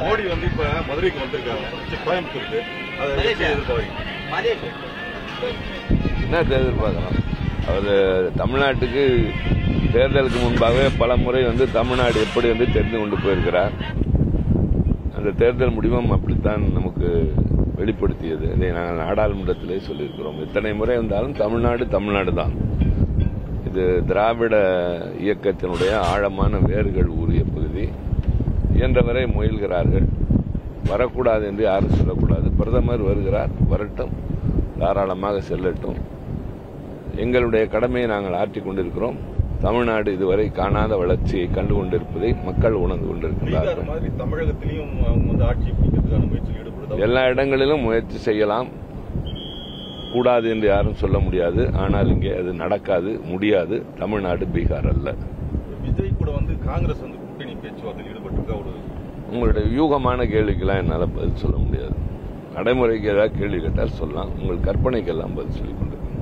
மோடி வந்து இப்ப மதுரைக்கு வந்திருக்காங்க, கோயம்புத்தூருக்கு. என்ன எதிர்பார்க்கலாம்? அவர் தமிழ்நாட்டுக்கு தேர்தலுக்கு முன்பாகவே பல முறை தமிழ்நாடு எப்படி தெரிந்து கொண்டு போயிருக்கிறார். அந்த தேர்தல் முடிவும் அப்படித்தான் நமக்கு வெளிப்படுத்தியது. இதை நாங்கள் நாடாளுமன்றத்திலே சொல்லியிருக்கிறோம். எத்தனை முறை வந்தாலும் தமிழ்நாடு தான். இது திராவிட இயக்கத்தினுடைய ஆழமான வேர்கள் ஊறிய பகுதி. இயன்றவரை முயல்கிறார்கள். வரக்கூடாது என்று யாரும் சொல்லக்கூடாது. பிரதமர் வருகிறார், வரட்டும், தாராளமாக செல்லட்டும். எங்களுடைய கடமையை நாங்கள் ஆற்றிக் கொண்டிருக்கிறோம். தமிழ்நாடு இதுவரை காணாத வளர்ச்சியை கண்டு கொண்டிருப்பதை மக்கள் உணர்ந்து கொண்டிருக்கிறார்கள். எல்லா இடங்களிலும் முயற்சி செய்யலாம், கூடாது என்று யாரும் சொல்ல முடியாது. ஆனால் இங்கே அது நடக்காது, முடியாது. தமிழ்நாடு பீகார் அல்ல. விஜய் கூட காங்கிரஸ் கூட்டணி பேச்சுவார்த்தையில் ஈடுபட்டிருக்க உங்களுடைய யூகமான கேள்விக்கெல்லாம் என்னால் பதில் சொல்ல முடியாது. நடைமுறைக்கு ஏதாவது கேள்வி கேட்டால் சொல்லலாம். உங்கள் கற்பனைக்கெல்லாம் பதில் சொல்லிக் கொண்டிருக்கிறேன்.